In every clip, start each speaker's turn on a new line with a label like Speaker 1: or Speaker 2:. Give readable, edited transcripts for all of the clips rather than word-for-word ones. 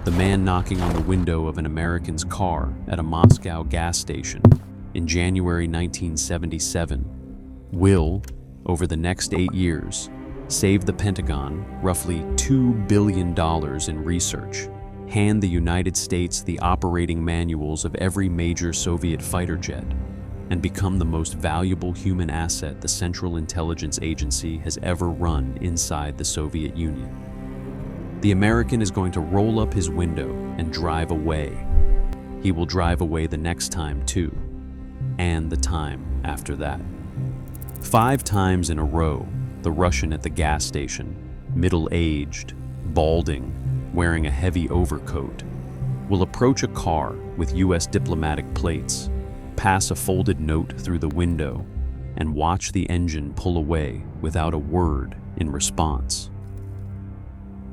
Speaker 1: the man knocking on the window of an American's car at a Moscow gas station in January 1977, will, over the next 8 years, save the Pentagon roughly $2 billion in research, hand the United States the operating manuals of every major Soviet fighter jet, and become the most valuable human asset the Central Intelligence Agency has ever run inside the Soviet Union. The American is going to roll up his window and drive away. He will drive away the next time too, and the time after that. 5 times in a row, the Russian at the gas station, middle-aged, balding, wearing a heavy overcoat, will approach a car with U.S. diplomatic plates, pass a folded note through the window, and watch the engine pull away without a word in response.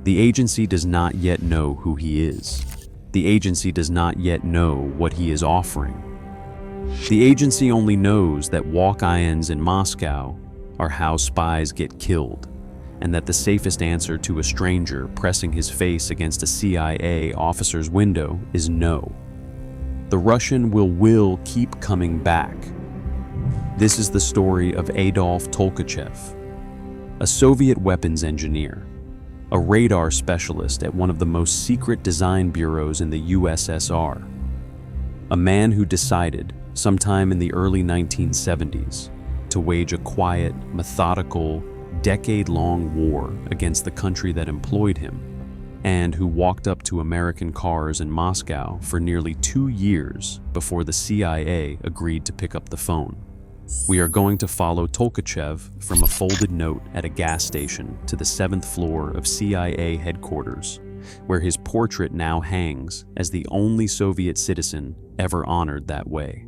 Speaker 1: The agency does not yet know who he is. The agency does not yet know what he is offering. The agency only knows that walk-ins in Moscow are how spies get killed, and that the safest answer to a stranger pressing his face against a CIA officer's window is no. The Russian will keep coming back. This is the story of Adolf Tolkachev, a Soviet weapons engineer, a radar specialist at one of the most secret design bureaus in the USSR, a man who decided, sometime in the early 1970s, to wage a quiet, methodical, decade-long war against the country that employed him, and who walked up to American cars in Moscow for nearly 2 years before the CIA agreed to pick up the phone. We are going to follow Tolkachev from a folded note at a gas station to the 7th floor of CIA headquarters, where his portrait now hangs as the only Soviet citizen ever honored that way.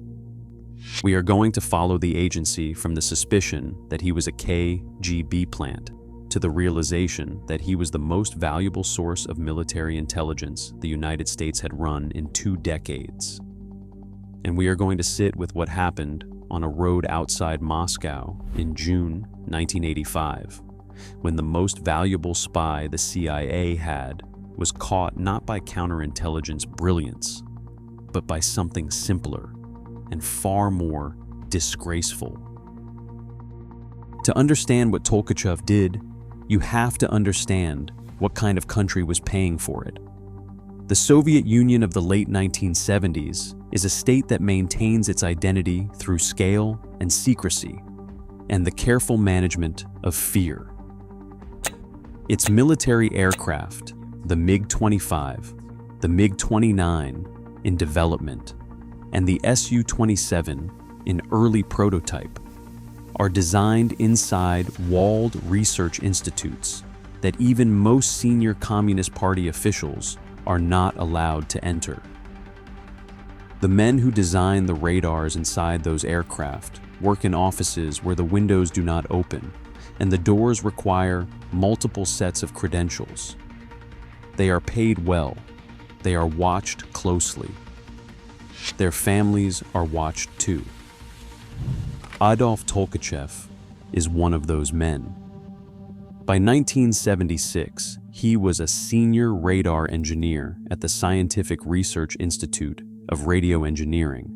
Speaker 1: We are going to follow the agency from the suspicion that he was a KGB plant to the realization that he was the most valuable source of military intelligence the United States had run in 2 decades. And we are going to sit with what happened on a road outside Moscow in June 1985, when the most valuable spy the CIA had was caught not by counterintelligence brilliance, but by something simpler and far more disgraceful. To understand what Tolkachev did, you have to understand what kind of country was paying for it. The Soviet Union of the late 1970s is a state that maintains its identity through scale and secrecy, and the careful management of fear. Its military aircraft, the MiG-25, the MiG-29 in development, and the Su-27 in early prototype, are designed inside walled research institutes that even most senior Communist Party officials are not allowed to enter. The men who design the radars inside those aircraft work in offices where the windows do not open and the doors require multiple sets of credentials. They are paid well. They are watched closely. Their families are watched too. Adolf Tolkachev is one of those men. By 1976, he was a senior radar engineer at the Scientific Research Institute of Radio Engineering,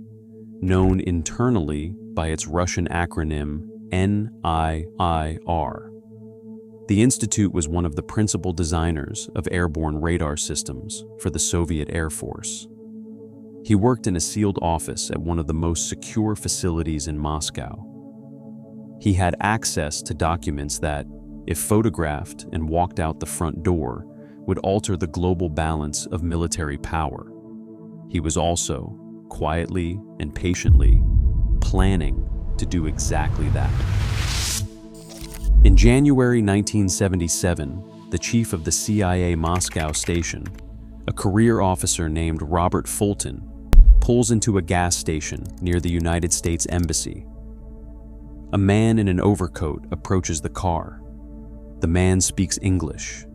Speaker 1: known internally by its Russian acronym NIIR. The institute was one of the principal designers of airborne radar systems for the Soviet Air Force. He worked in a sealed office at one of the most secure facilities in Moscow. He had access to documents that, if photographed and walked out the front door, would alter the global balance of military power. He was also, quietly and patiently, planning to do exactly that. In January 1977, the chief of the CIA Moscow station, a career officer named Robert Fulton, pulls into a gas station near the United States Embassy. A man in an overcoat approaches the car. The man speaks English.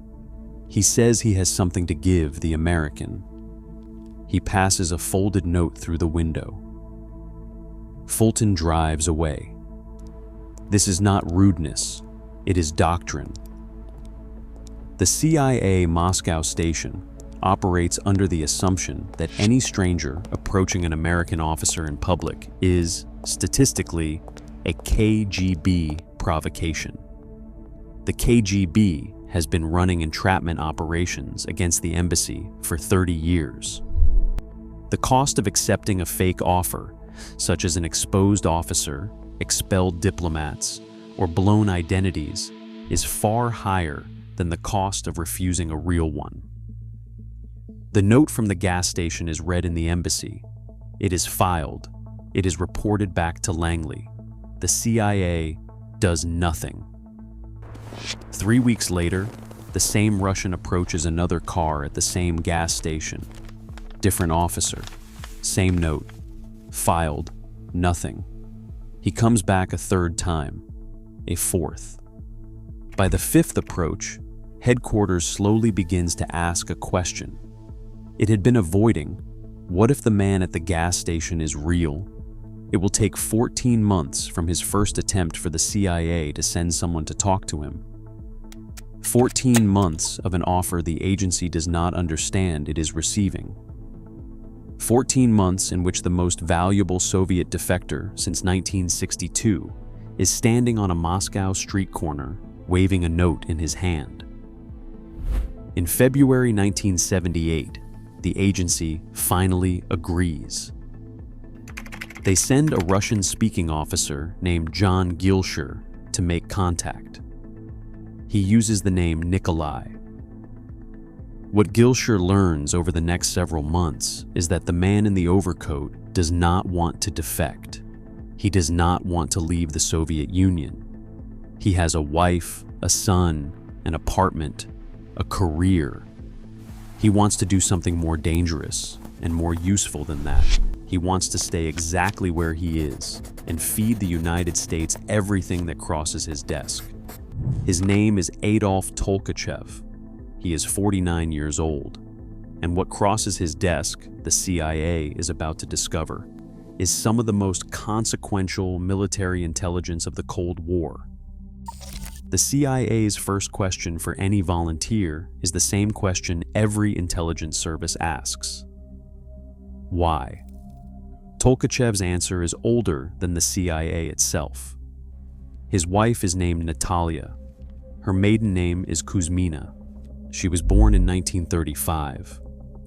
Speaker 1: He says he has something to give the American. He passes a folded note through the window. Fulton drives away. This is not rudeness, it is doctrine. The CIA Moscow station, operates under the assumption that any stranger approaching an American officer in public is, statistically, a KGB provocation. The KGB has been running entrapment operations against the embassy for 30 years. The cost of accepting a fake offer, such as an exposed officer, expelled diplomats, or blown identities, is far higher than the cost of refusing a real one. The note from the gas station is read in the embassy. It is filed. It is reported back to Langley. The CIA does nothing. 3 weeks later, the same Russian approaches another car at the same gas station. Different officer, same note, filed, nothing. He comes back a third time, a fourth. By the fifth approach, headquarters slowly begins to ask a question. It had been avoiding, what if the man at the gas station is real? It will take 14 months from his first attempt for the CIA to send someone to talk to him. 14 months of an offer the agency does not understand it is receiving. 14 months in which the most valuable Soviet defector since 1962 is standing on a Moscow street corner waving a note in his hand. In February 1978, the agency finally agrees. They send a Russian-speaking officer named John Gilshire to make contact. He uses the name Nikolai. What Gilshire learns over the next several months is that the man in the overcoat does not want to defect. He does not want to leave the Soviet Union. He has a wife, a son, an apartment, a career. He wants to do something more dangerous and more useful than that. He wants to stay exactly where he is and feed the United States everything that crosses his desk. His name is Adolf Tolkachev. He is 49 years old, and what crosses his desk, the CIA is about to discover, is some of the most consequential military intelligence of the Cold War. The CIA's first question for any volunteer is the same question every intelligence service asks. Why? Tolkachev's answer is older than the CIA itself. His wife is named Natalia. Her maiden name is Kuzmina. She was born in 1935.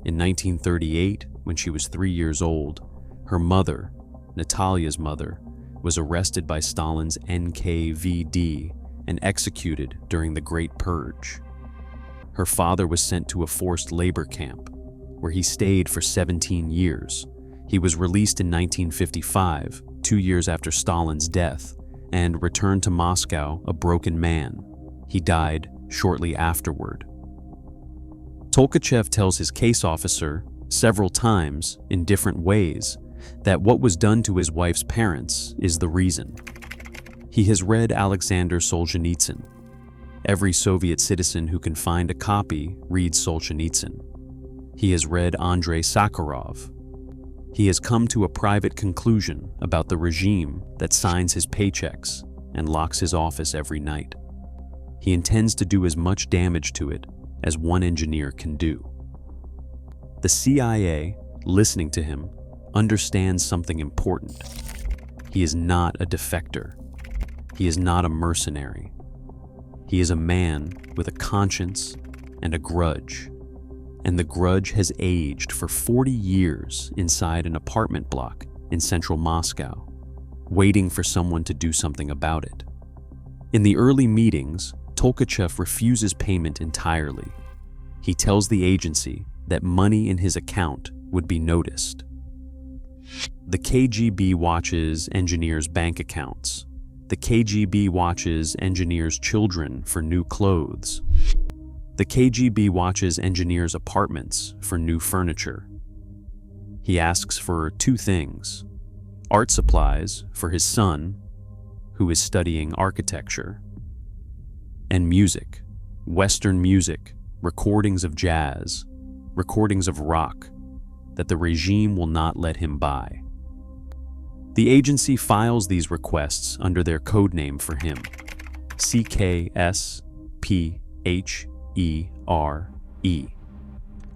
Speaker 1: In 1938, when she was 3 years old, her mother, Natalia's mother, was arrested by Stalin's NKVD and executed during the Great Purge. Her father was sent to a forced labor camp, where he stayed for 17 years. He was released in 1955, 2 years after Stalin's death, and returned to Moscow a broken man. He died shortly afterward. Tolkachev tells his case officer several times, in different ways, that what was done to his wife's parents is the reason. He has read Alexander Solzhenitsyn. Every Soviet citizen who can find a copy reads Solzhenitsyn. He has read Andrei Sakharov. He has come to a private conclusion about the regime that signs his paychecks and locks his office every night. He intends to do as much damage to it as one engineer can do. The CIA, listening to him, understands something important. He is not a defector. He is not a mercenary. He is a man with a conscience and a grudge. And the grudge has aged for 40 years inside an apartment block in central Moscow, waiting for someone to do something about it. In the early meetings, Tolkachev refuses payment entirely. He tells the agency that money in his account would be noticed. The KGB watches engineers' bank accounts. The KGB watches engineers' children for new clothes. The KGB watches engineers' apartments for new furniture. He asks for 2 things: art supplies for his son, who is studying architecture, and music, Western music, recordings of jazz, recordings of rock, that the regime will not let him buy. The agency files these requests under their code name for him, CKSPHERE.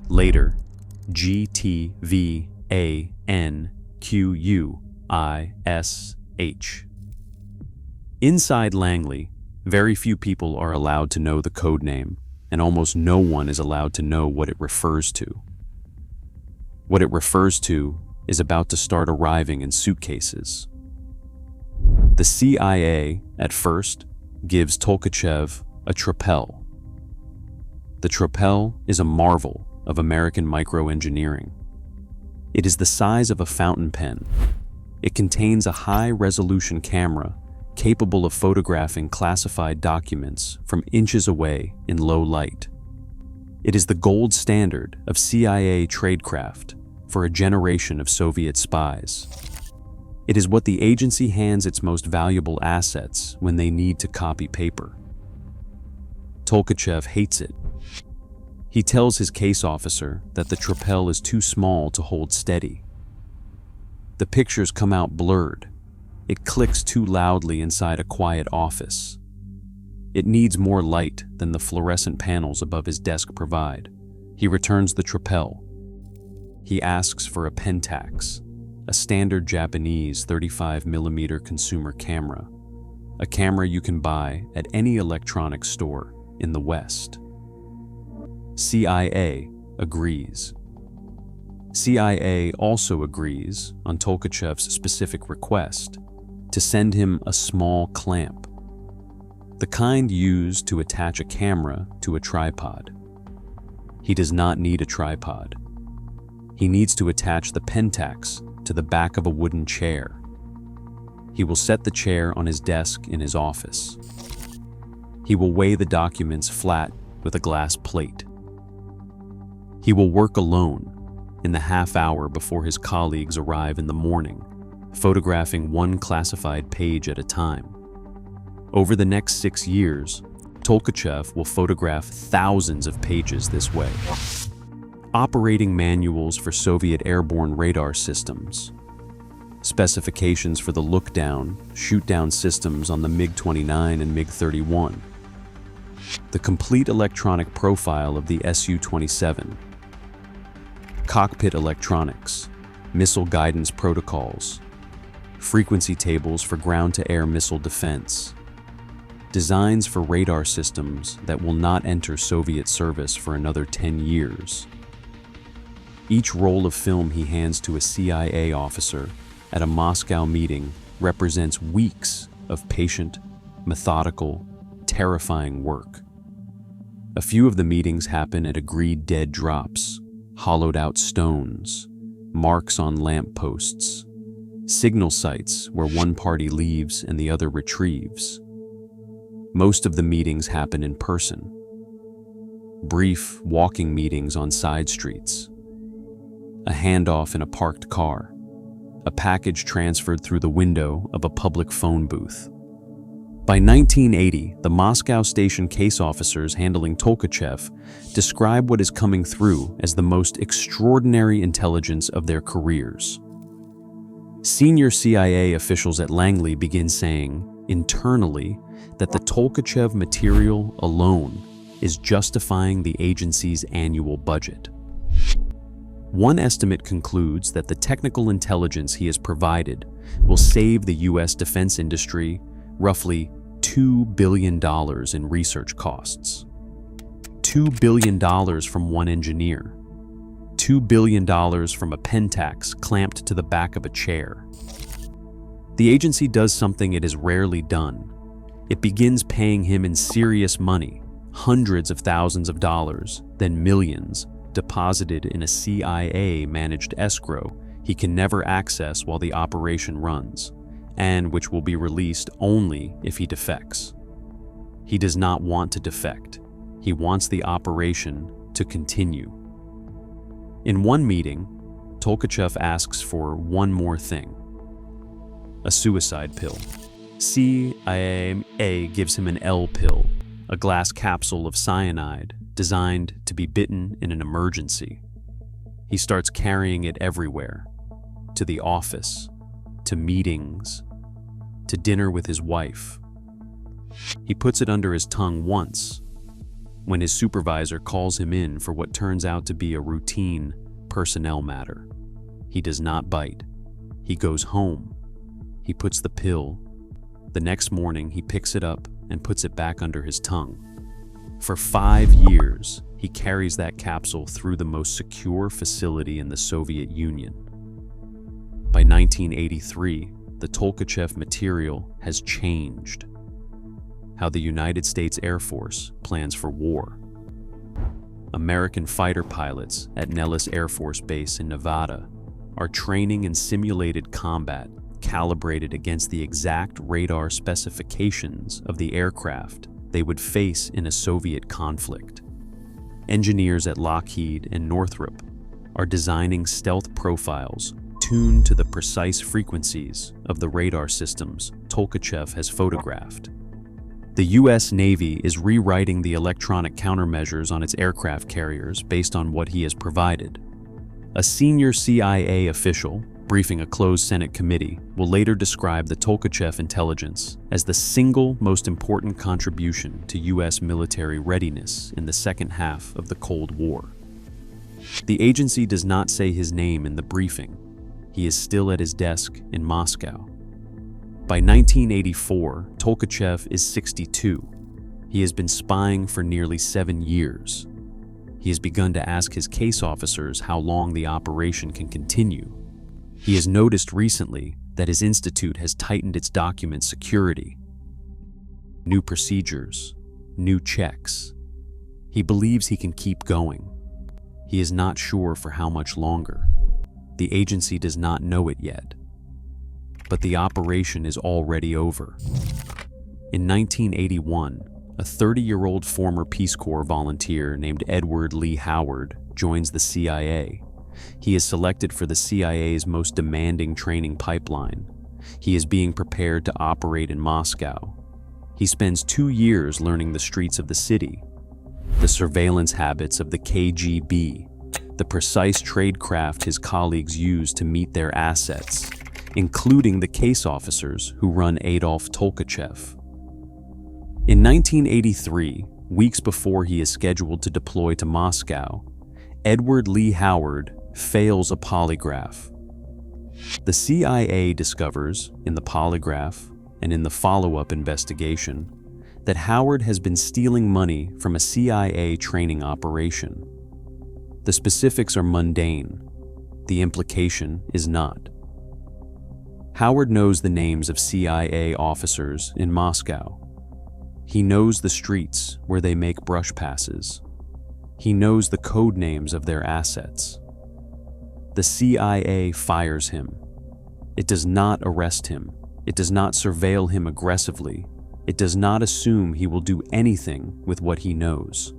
Speaker 1: later GTVANQUISH. Inside Langley, very few people are allowed to know the code name, and almost no one is allowed to know what it refers to. What it refers to is about to start arriving in suitcases. The CIA, at first, gives Tolkachev a Trapel. The Trapel is a marvel of American microengineering. It is the size of a fountain pen. It contains a high-resolution camera capable of photographing classified documents from inches away in low light. It is the gold standard of CIA tradecraft for a generation of Soviet spies. It is what the agency hands its most valuable assets when they need to copy paper. Tolkachev hates it. He tells his case officer that the Trapel is too small to hold steady. The pictures come out blurred. It clicks too loudly inside a quiet office. It needs more light than the fluorescent panels above his desk provide. He returns the Trapel. He asks for a Pentax, a standard Japanese 35mm consumer camera, a camera you can buy at any electronics store in the West. CIA agrees. CIA also agrees, on Tolkachev's specific request, to send him a small clamp, the kind used to attach a camera to a tripod. He does not need a tripod. He needs to attach the Pentax to the back of a wooden chair. He will set the chair on his desk in his office. He will weigh the documents flat with a glass plate. He will work alone in the half hour before his colleagues arrive in the morning, photographing one classified page at a time. Over the next 6 years, Tolkachev will photograph thousands of pages this way. Operating manuals for Soviet airborne radar systems, specifications for the look-down, shoot-down systems on the MiG-29 and MiG-31, the complete electronic profile of the Su-27, cockpit electronics, missile guidance protocols, frequency tables for ground-to-air missile defense, designs for radar systems that will not enter Soviet service for another 10 years. Each roll of film he hands to a CIA officer at a Moscow meeting represents weeks of patient, methodical, terrifying work. A few of the meetings happen at agreed dead drops, hollowed-out stones, marks on lamp posts, signal sites where one party leaves and the other retrieves. Most of the meetings happen in person. Brief walking meetings on side streets, a handoff in a parked car, a package transferred through the window of a public phone booth. By 1980, the Moscow station case officers handling Tolkachev describe what is coming through as the most extraordinary intelligence of their careers. Senior CIA officials at Langley begin saying, internally, that the Tolkachev material alone is justifying the agency's annual budget. One estimate concludes that the technical intelligence he has provided will save the U.S. defense industry roughly $2 billion in research costs. $2 billion from one engineer. $2 billion from a Pentax clamped to the back of a chair. The agency does something it has rarely done. It begins paying him in serious money, hundreds of thousands of dollars, then millions, deposited in a CIA-managed escrow he can never access while the operation runs, and which will be released only if he defects. He does not want to defect. He wants the operation to continue. In one meeting, Tolkachev asks for one more thing: a suicide pill. CIA gives him an L pill, a glass capsule of cyanide designed to be bitten in an emergency. He starts carrying it everywhere, to the office, to meetings, to dinner with his wife. He puts it under his tongue once, when his supervisor calls him in for what turns out to be a routine personnel matter. He does not bite. He goes home. He puts the pill. The next morning, he picks it up and puts it back under his tongue. For 5 years, he carries that capsule through the most secure facility in the Soviet Union. By 1983, the Tolkachev material has changed how the United States Air Force plans for war. American fighter pilots at Nellis Air Force Base in Nevada are training in simulated combat calibrated against the exact radar specifications of the aircraft they would face in a Soviet conflict. Engineers at Lockheed and Northrop are designing stealth profiles tuned to the precise frequencies of the radar systems Tolkachev has photographed. The U.S. Navy is rewriting the electronic countermeasures on its aircraft carriers based on what he has provided. A senior CIA official, briefing a closed Senate committee, will later describe the Tolkachev intelligence as the single most important contribution to U.S. military readiness in the second half of the Cold War. The agency does not say his name in the briefing. He is still at his desk in Moscow. By 1984, Tolkachev is 62. He has been spying for nearly 7 years. He has begun to ask his case officers how long the operation can continue. He has noticed recently that his institute has tightened its document security. New procedures, new checks. He believes he can keep going. He is not sure for how much longer. The agency does not know it yet. But the operation is already over. In 1981, a 30-year-old former Peace Corps volunteer named Edward Lee Howard joins the CIA. He is selected for the CIA's most demanding training pipeline. He is being prepared to operate in Moscow. He spends 2 years learning the streets of the city, the surveillance habits of the KGB, the precise tradecraft his colleagues use to meet their assets, including the case officers who run Adolf Tolkachev. In 1983, weeks before he is scheduled to deploy to Moscow, Edward Lee Howard fails a polygraph. The CIA discovers, in the polygraph and in the follow-up investigation, that Howard has been stealing money from a CIA training operation. The specifics are mundane. The implication is not. Howard knows the names of CIA officers in Moscow. He knows the streets where they make brush passes. He knows the code names of their assets. The CIA fires him. It does not arrest him. It does not surveil him aggressively. It does not assume he will do anything with what he knows.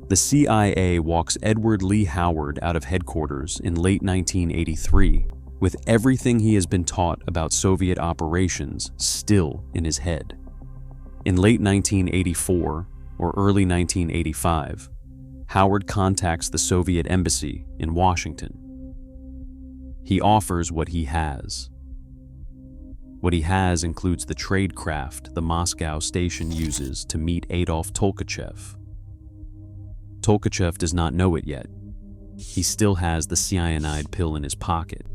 Speaker 1: The CIA walks Edward Lee Howard out of headquarters in late 1983 with everything he has been taught about Soviet operations still in his head. In late 1984 or early 1985, Howard contacts the Soviet embassy in Washington. He offers what he has. What he has includes the tradecraft the Moscow station uses to meet Adolf Tolkachev. Tolkachev does not know it yet. He still has the cyanide pill in his pocket.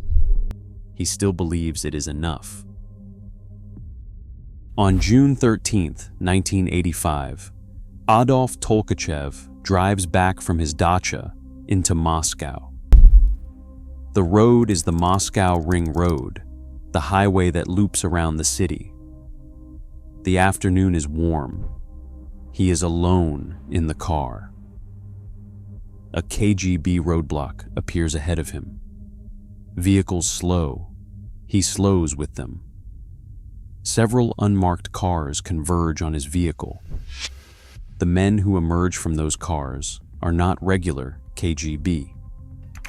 Speaker 1: He still believes it is enough. On June 13, 1985, Adolf Tolkachev drives back from his dacha into Moscow. The road is the Moscow Ring Road, the highway that loops around the city. The afternoon is warm. He is alone in the car. A KGB roadblock appears ahead of him. Vehicles slow. He slows with them. Several unmarked cars converge on his vehicle. The men who emerge from those cars are not regular KGB.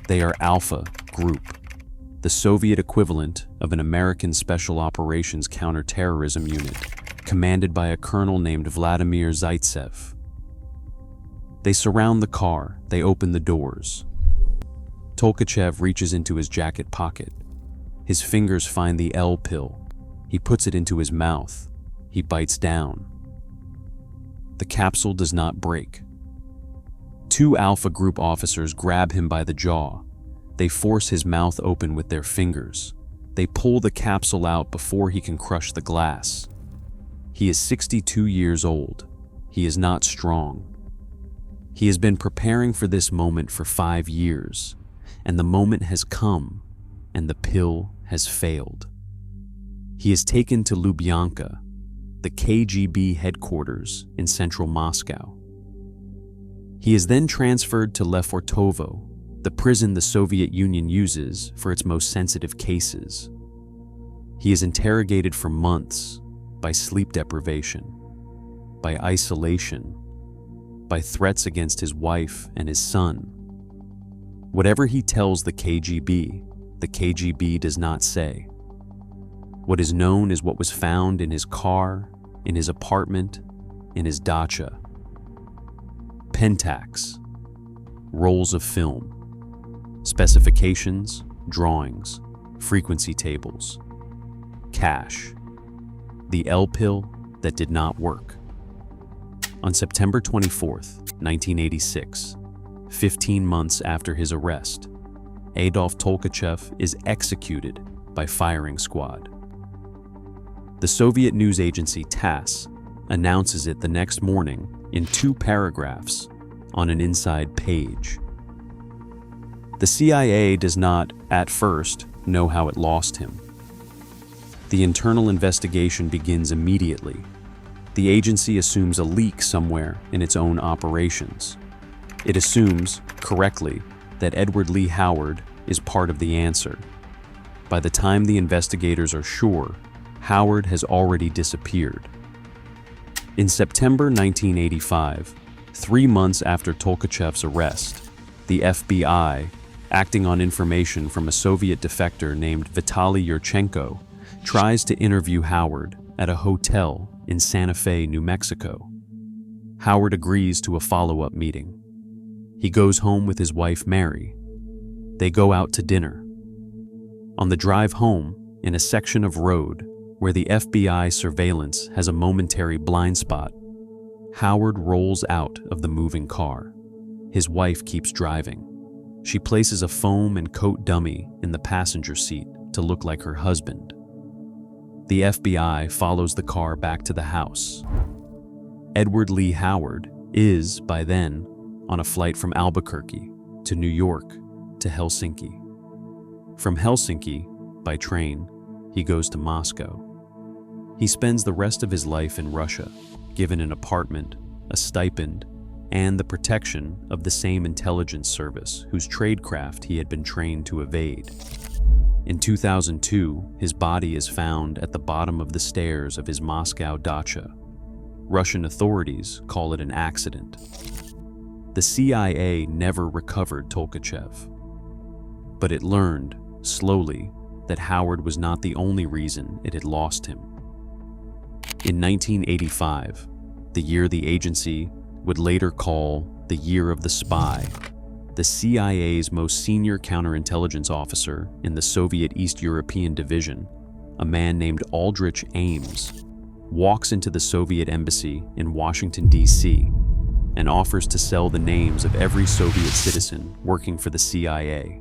Speaker 1: They are Alpha Group, the Soviet equivalent of an American Special Operations Counterterrorism Unit, commanded by a colonel named Vladimir Zaitsev. They surround the car. They open the doors. Tolkachev reaches into his jacket pocket. His fingers find the L pill. He puts it into his mouth. He bites down. the capsule does not break. Two Alpha Group officers grab him by the jaw. They force his mouth open with their fingers. They pull the capsule out before he can crush the glass. He is 62 years old. He is not strong. He has been preparing for this moment for 5 years, and the moment has come, and the pill has failed. He is taken to Lubyanka, the KGB headquarters in central Moscow. He is then transferred to Lefortovo, the prison the Soviet Union uses for its most sensitive cases. He is interrogated for months by sleep deprivation, by isolation, by threats against his wife and his son. Whatever he tells the KGB does not say. What is known is what was found in his car, in his apartment, in his dacha. Pentax, rolls of film, specifications, drawings, frequency tables, cash, the L pill that did not work. On September 24th, 1986, 15 months after his arrest, Adolf Tolkachev is executed by firing squad. The Soviet news agency TASS announces it the next morning in 2 paragraphs on an inside page. The CIA does not, at first, know how it lost him. The internal investigation begins immediately. The agency assumes a leak somewhere in its own operations. It assumes, correctly, that Edward Lee Howard is part of the answer. By the time the investigators are sure, Howard has already disappeared. In September 1985, 3 months after Tolkachev's arrest, the FBI, acting on information from a Soviet defector named Vitaly Yurchenko, tries to interview Howard at a hotel in Santa Fe, New Mexico. Howard agrees to a follow-up meeting. He goes home with his wife, Mary. They go out to dinner. On the drive home, in a section of road where the FBI surveillance has a momentary blind spot, Howard rolls out of the moving car. His wife keeps driving. She places a foam and coat dummy in the passenger seat to look like her husband. The FBI follows the car back to the house. Edward Lee Howard is, by then, on a flight from Albuquerque to New York to Helsinki. From Helsinki, by train, he goes to Moscow. He spends the rest of his life in Russia, given an apartment, a stipend, and the protection of the same intelligence service whose tradecraft he had been trained to evade. In 2002, his body is found at the bottom of the stairs of his Moscow dacha. Russian authorities call it an accident. The CIA never recovered Tolkachev, but it learned, slowly, that Howard was not the only reason it had lost him. In 1985, the year the agency would later call the Year of the Spy, the CIA's most senior counterintelligence officer in the Soviet East European Division, a man named Aldrich Ames, walks into the Soviet embassy in Washington, D.C., and offers to sell the names of every Soviet citizen working for the CIA.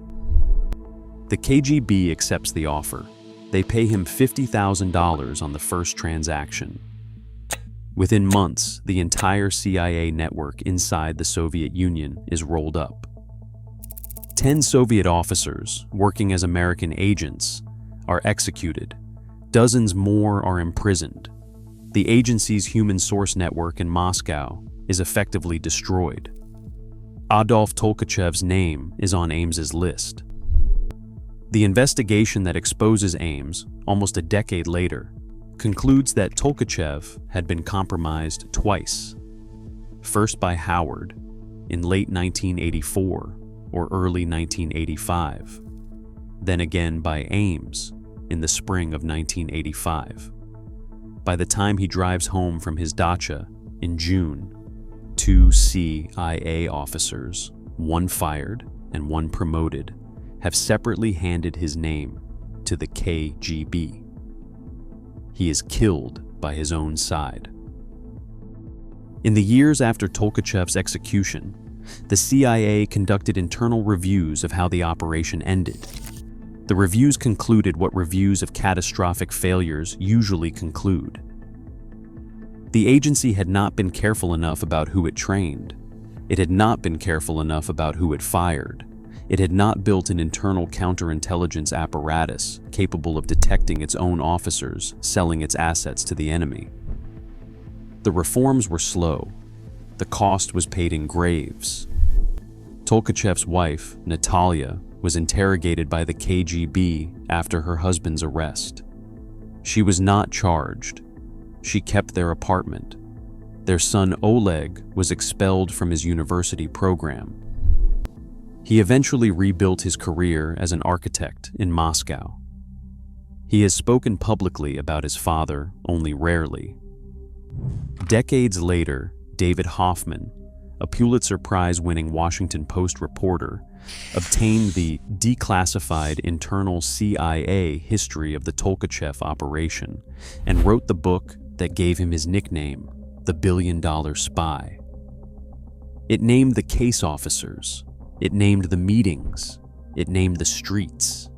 Speaker 1: The KGB accepts the offer. They pay him $50,000 on the first transaction. Within months, the entire CIA network inside the Soviet Union is rolled up. 10 Soviet officers, working as American agents, are executed. Dozens more are imprisoned. The agency's human source network in Moscow is effectively destroyed. Adolf Tolkachev's name is on Ames's list. The investigation that exposes Ames, almost a decade later, concludes that Tolkachev had been compromised twice. First by Howard in late 1984 or early 1985, then again by Ames in the spring of 1985. By the time he drives home from his dacha in June, 2 CIA officers, one fired and one promoted, have separately handed his name to the KGB. He is killed by his own side. In the years after Tolkachev's execution, the CIA conducted internal reviews of how the operation ended. The reviews concluded what reviews of catastrophic failures usually conclude. The agency had not been careful enough about who it trained. It had not been careful enough about who it fired. It had not built an internal counterintelligence apparatus capable of detecting its own officers selling its assets to the enemy. The reforms were slow. The cost was paid in graves. Tolkachev's wife, Natalia, was interrogated by the KGB after her husband's arrest. She was not charged. She kept their apartment. Their son Oleg was expelled from his university program. He eventually rebuilt his career as an architect in Moscow. He has spoken publicly about his father only rarely. Decades later, David Hoffman, a Pulitzer Prize-winning Washington Post reporter, obtained the declassified internal CIA history of the Tolkachev operation and wrote the book that gave him his nickname, the Billion-Dollar Spy. It named the case officers. It named the meetings. It named the streets.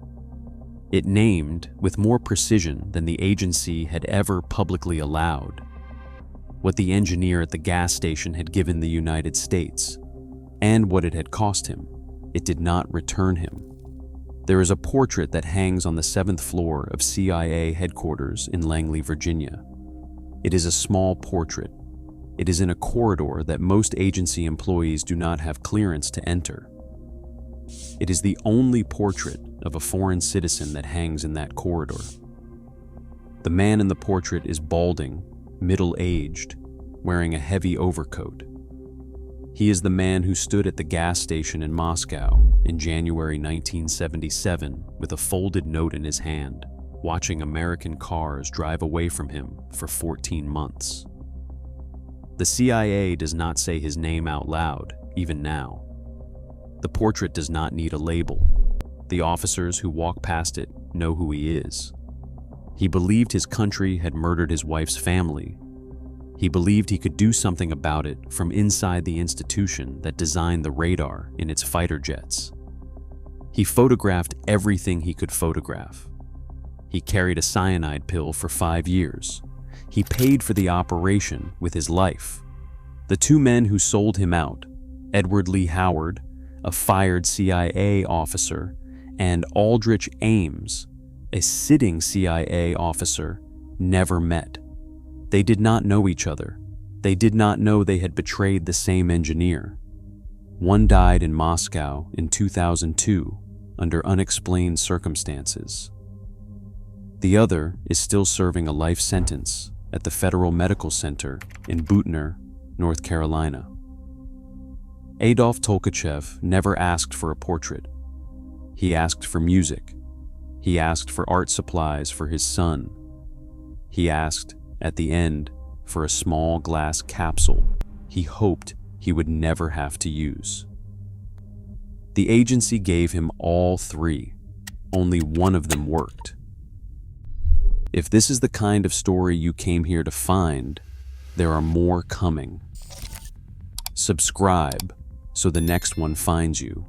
Speaker 1: It named, with more precision than the agency had ever publicly allowed, what the engineer at the gas station had given the United States, and what it had cost him. It did not return him. There is a portrait that hangs on the 7th floor of CIA headquarters in Langley, Virginia. It is a small portrait. It is in a corridor that most agency employees do not have clearance to enter. It is the only portrait of a foreign citizen that hangs in that corridor. The man in the portrait is balding, middle-aged, wearing a heavy overcoat. He is the man who stood at the gas station in Moscow in January 1977 with a folded note in his hand, watching American cars drive away from him for 14 months. The CIA does not say his name out loud, even now. The portrait does not need a label. The officers who walk past it know who he is. He believed his country had murdered his wife's family. He believed he could do something about it from inside the institution that designed the radar in its fighter jets. He photographed everything he could photograph. He carried a cyanide pill for 5 years. He paid for the operation with his life. The two men who sold him out, Edward Lee Howard, a fired CIA officer, and Aldrich Ames, a sitting CIA officer, never met. They did not know each other. They did not know they had betrayed the same engineer. One died in Moscow in 2002 under unexplained circumstances. The other is still serving a life sentence at the Federal Medical Center in Butner, North Carolina. Adolf Tolkachev never asked for a portrait. He asked for music. He asked for art supplies for his son. He asked, at the end, for a small glass capsule he hoped he would never have to use. The agency gave him all 3. Only one of them worked. If this is the kind of story you came here to find, there are more coming. Subscribe so the next one finds you.